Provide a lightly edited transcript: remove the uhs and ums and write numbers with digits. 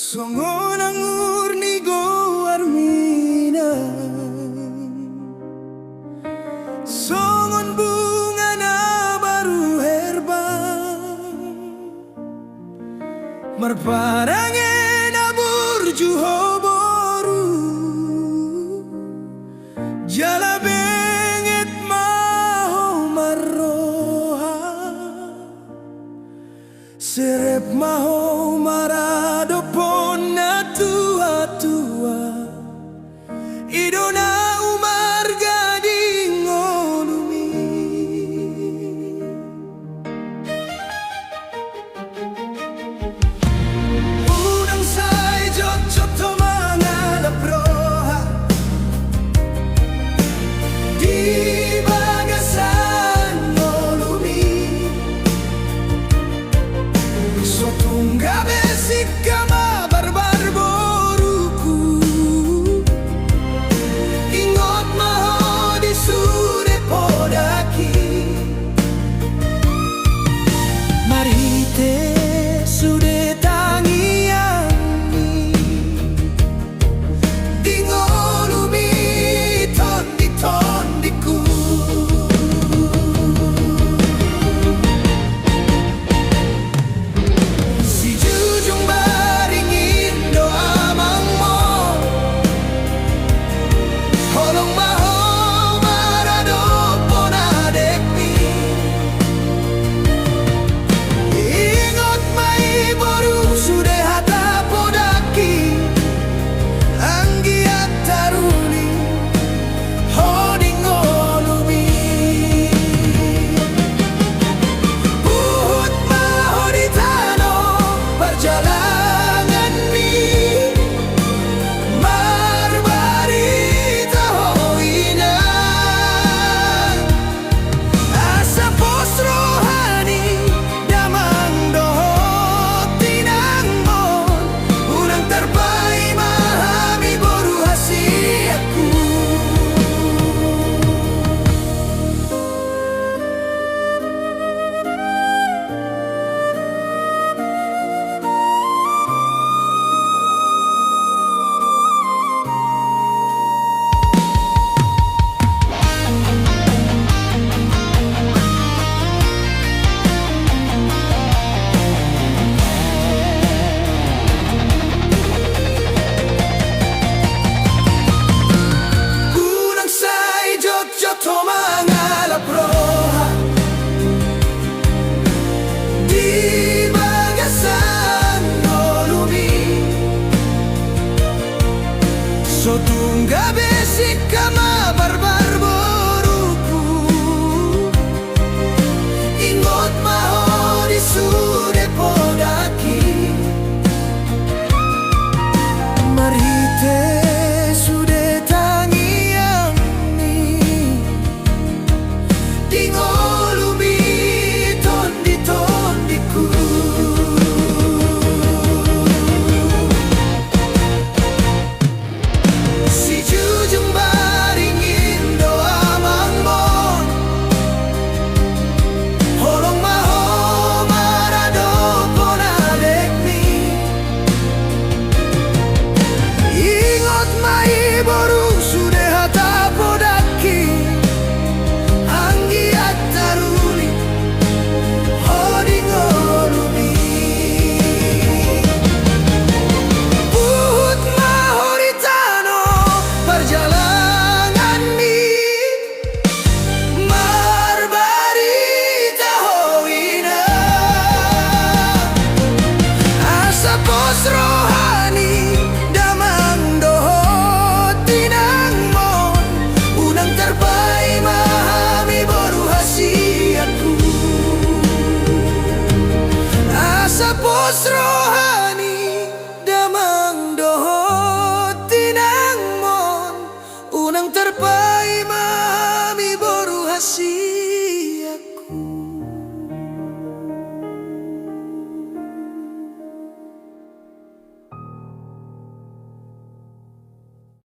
Songon ang urnigo armina, songon bunga na baru herba, marparange na burju hoboru, jala benget maho marroha, serep maho marado pon na tua-tua, idona umar gading olumi. Unang say jot-jot to mga laproha, di bagasan olumi, so tungga besik kama barbar boruku, ingot maho di sure podaki, marite sude tangiani, dingolumi tondiku. Si jujung baringin doa mangmo, holong maho marado pona dekmi, ingot mai boru sude hata podaki, anggiat taruni hoding olumi, buhut maho di tano perjalanan mi, marbarita hoina, asa pos rohani damang dohot tinangmon, unang terbai mahami boru hasiatku. Unang say jot-jot to mga laproha, di bagasan olumi, so tungga besik kama barbar boruku, ingot maho di sure podaki, marite sude tangiani, dingolumi tondiku. Si jujung baringin doa mangmon, holong maho marado pona dekmi, ingot mai boru sude hata podaki, anggiat taruni hoding olumi, buhut maho di tano perjalanan mi, marbarita hoina, asa pos rohani damang dohot tinangmon, unang terbai mahami boru hasiatku, asa pos rohani damang dohot tinangmon, unang terbai mahami boru hasiatku.